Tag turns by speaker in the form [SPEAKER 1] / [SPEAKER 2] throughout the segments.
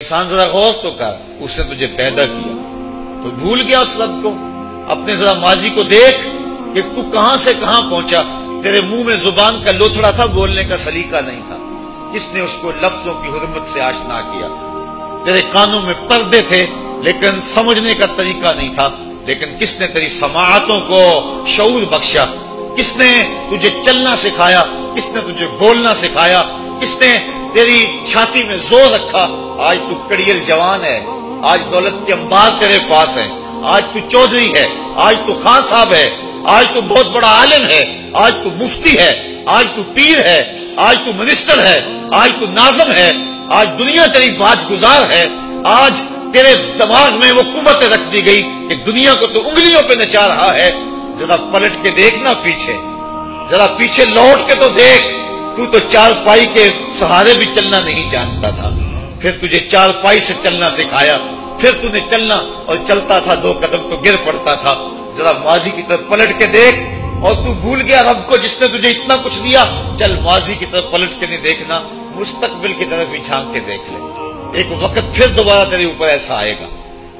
[SPEAKER 1] انسان ذرا غور تو کر، اس نے تجھے پیدا کیا تو بھول گیا اس رب کو؟ اپنے ذرا ماضی کو دیکھ کہ تو کہاں سے کہاں پہنچا۔ تیرے منہ میں زبان کا لوتھڑا تھا، بولنے کا سلیقہ نہیں تھا، کس نے اس کو لفظوں کی حرمت سے آشنا کیا؟ تیرے کانوں میں پردے تھے لیکن سمجھنے کا طریقہ نہیں تھا، لیکن کس نے تیری سماعتوں کو شعور بخشا؟ کس نے تجھے چلنا سکھایا؟ کس نے تجھے بولنا سکھایا؟ کس نے تیری چھاتی میں زور رکھا؟ آج تو کڑیل جوان ہے، آج دولت کے انبار تیرے پاس ہے، آج تو چودھری ہے، آج تو خان صاحب ہے، آج تو بہت بڑا عالم ہے، آج تو مفتی ہے، آج تو پیر ہے، آج تو منسٹر ہے، آج تو ناظم ہے، آج دنیا تیری بات گزار ہے، آج تیرے دماغ میں وہ قوت رکھ دی گئی کہ دنیا کو تو انگلیوں پہ نچا رہا ہے۔ ذرا پلٹ کے دیکھنا پیچھے، ذرا پیچھے لوٹ کے تو دیکھ، تو چار پائی کے سہارے بھی چلنا نہیں جانتا تھا، پھر تجھے چار پائی سے چلنا سکھایا، پھر تو نے چلنا اور چلتا تھا، دو قدم تو گر پڑتا تھا۔ ذرا ماضی کی طرف پلٹ کے دیکھ، اور تو بھول گیا رب کو جس نے تجھے اتنا کچھ دیا۔ چل ماضی کی طرف پلٹ کے نہیں دیکھنا، مستقبل کی طرف ہی جھانک کے دیکھ لے۔ ایک وقت پھر دوبارہ تیرے اوپر ایسا آئے گا،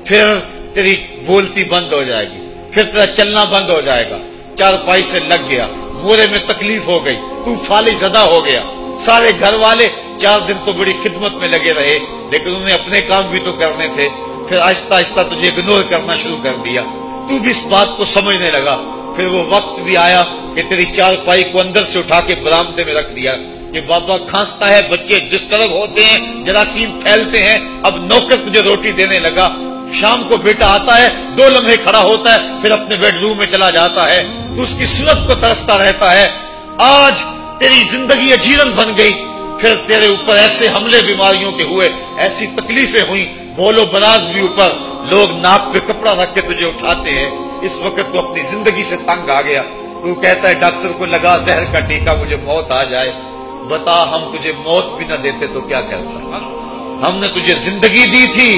[SPEAKER 1] پھر تیری بولتی بند ہو جائے گی، پھر تیرا چلنا بند ہو جائے گا۔ چار پائی سے لگ گیا، مورے میں تکلیف ہو گئی، تو فالج زدہ ہو گیا۔ سارے گھر والے 4 دن تو بڑی خدمت میں لگے رہے، لیکن انہیں اپنے کام بھی تو کرنے تھے، پھر آہستہ آہستہ تجھے اگنور کرنا شروع کر دیا۔ تو بھی اس بات کو سمجھنے لگا، پھر وہ وقت بھی آیا کہ تیری چار پائی کو اندر سے اٹھا کے برآمدے میں رکھ دیا کہ بابا کھانستا ہے، بچے ڈسٹرب ہوتے ہیں، جراثیم پھیلتے ہیں، اب نوکر تجھے روٹی دینے لگا۔ شام کو بیٹا آتا ہے، 2 لمحے کھڑا ہوتا ہے، پھر اپنے بیڈ روم میں چلا جاتا ہے، تو اس کی صورت کو ترستا رہتا ہے۔ آج تیری زندگی اجیرن بن گئی، پھر تیرے اوپر ایسے حملے بیماریوں کے ہوئے، ایسی تکلیفیں ہوئیں، بول و براز بھی اوپر، لوگ ناک پہ کپڑا رکھ کے تجھے اٹھاتے ہیں۔ اس وقت تو اپنی زندگی سے تنگ آ گیا، تو کہتا ہے ڈاکٹر کو لگا زہر کا ٹیکا، مجھے موت آ جائے۔ بتا ہم تجھے موت بھی نہ دیتے تو کیا کرتا؟ ہم نے تجھے زندگی دی تھی،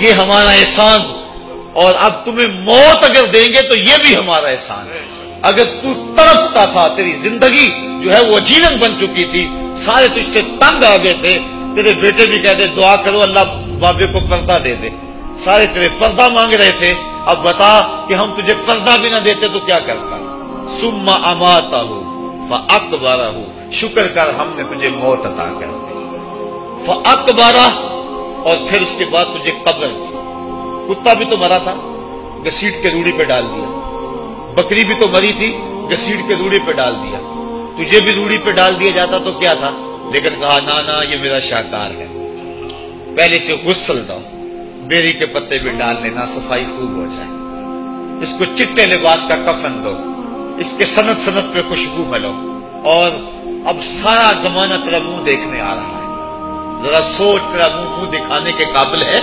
[SPEAKER 1] یہ ہمارا احسان، اور اب تمہیں موت اگر دیں گے تو یہ بھی ہمارا احسان ہے۔ اگر تو تڑپتا تھا، تیری زندگی جو ہے وہ جیون بن چکی تھی، سارے تجھ سے تنگ آ گئے تھے، تیرے بیٹے بھی کہتے دعا کرو اللہ بابے کو پردہ دے دے، سارے تیرے پردہ مانگ رہے تھے، اب بتا کہ ہم تجھے پردہ بھی نہ دیتے تو کیا کرتا؟ ثم اماتہ فاقبرہ، شکر کر ہم نے تجھے موت عطا کر دی، فاقبرہ، اور پھر اس کے بعد تجھے قبر دی۔ کتا بھی تو مرا تھا، گھسیٹ کے روڑی پہ ڈال دیا، بکری بھی تو مری تھی، گھسیٹ کے روڑی پہ ڈال دیا، تجھے بھی روڑی پہ ڈال دیا جاتا تو کیا تھا؟ لیکن کہا نا یہ میرا شاہکار ہے، پہلے سے غسل دو، بیری کے پتے بھی ڈال لینا، صفائی خوب ہو جائے، اس کو چٹے لباس کا کفن دو، اس کے سند سند پہ خوشبو ملو، اور اب سارا زمانہ تیرا منہ دیکھنے آ رہا ہے، ذرا سوچ تیرا منہ دکھانے کے قابل ہے؟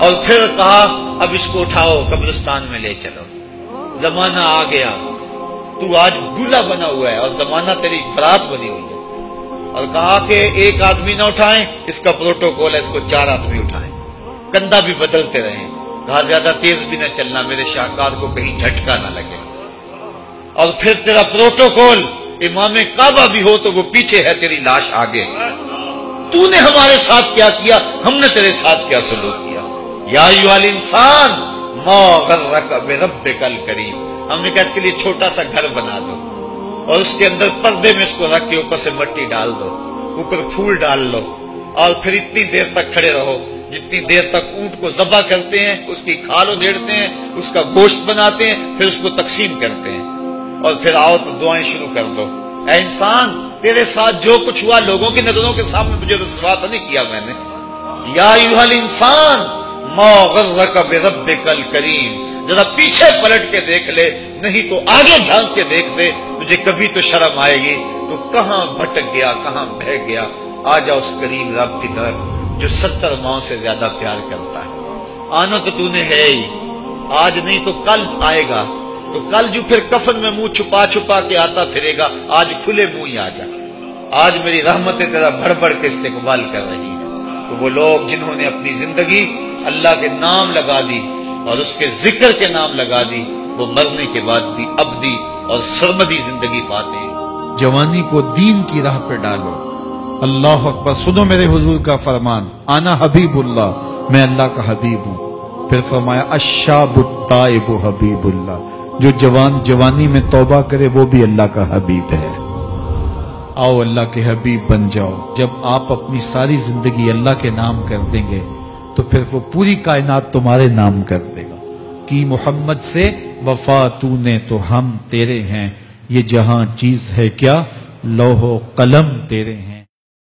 [SPEAKER 1] اور پھر کہا اب اس کو اٹھاؤ قبرستان میں لے چلو، زمانہ آ گیا، تو آج دولہا بنا ہوا ہے اور زمانہ تیری برات بنی ہوئی ہے، اور کہا کہ ایک آدمی نہ اٹھائیں، اس کا پروٹوکول ہے، اس کو 4 آدمی اٹھائیں، کندھا بھی بدلتے رہیں، کہا زیادہ تیز بھی نہ چلنا، میرے شاہکار کو کہیں جھٹکا نہ لگے، اور پھر تیرا پروٹوکول امام کعبہ بھی ہو تو وہ پیچھے ہے، تیری لاش آگے۔ تو نے ہمارے ساتھ کیا کیا، ہم نے تیرے ساتھ کیا سلوک کیا؟ یا ایھا الانسان ما غرک بربک الکریم، ہم نے کہا اس کے لیے چھوٹا سا گھر بنا دو، اور اس کے اندر پردے میں اس کو رکھ کے اوپر سے مٹی ڈال دو، اوپر پھول ڈال لو، اور پھر اتنی دیر تک کھڑے رہو جتنی دیر تک اونٹ کو ذبح کرتے ہیں، اس کی کھال ادھیڑتے ہیں، اس کا گوشت بناتے ہیں، پھر اس کو تقسیم کرتے ہیں، اور پھر آؤ تو دعائیں شروع کر دو۔ اے انسان، تیرے ساتھ جو کچھ ہوا لوگوں کی نظروں کے سامنے تجھے رسوا تو نہیں کیا میں نے؟ یا ایھا الانسان ما غرک بربک الکریم، ذرا پیچھے پلٹ کے دیکھ لے، نہیں تو آگے جھانک کے دیکھ دے، تجھے کبھی تو شرم آئے گی، تو کہاں بھٹک گیا، کہاں بہہ گیا۔ آ جا اس کریم رب کی طرف جو 70 ماؤں سے زیادہ پیار کرتا ہے۔ آنا تو نے ہے ہی، آج نہیں تو کل آئے گا، تو کل جو پھر کفن میں منہ چھپا چھپا کے آتا پھرے گا، آج کھلے منہ ہی آ جا۔ آج میری رحمتیں تیرا بڑھ بڑھ کے استقبال کر رہی ہیں۔ تو وہ لوگ جنہوں نے اپنی زندگی اللہ کے نام لگا دی اور اس کے ذکر کے نام لگا دی، وہ مرنے کے بعد بھی ابدی اور سرمدی زندگی پاتے ہیں۔ جوانی کو دین کی راہ پہ ڈالو،
[SPEAKER 2] اللہ اکبر. سنو میرے حضور کا فرمان، انا حبیب اللہ، میں اللہ کا حبیب ہوں. پھر فرمایا الشاب التائب حبیب اللہ، جو جوان جوانی میں توبہ کرے وہ بھی اللہ کا حبیب ہے. آؤ اللہ کے حبیب بن جاؤ. جب آپ اپنی ساری زندگی اللہ کے نام کر دیں گے تو پھر وہ پوری کائنات تمہارے نام کر دے گا. کی محمد سے وفا تو نے تو ہم تیرے ہیں، یہ جہاں چیز ہے کیا، لوح و قلم تیرے ہیں.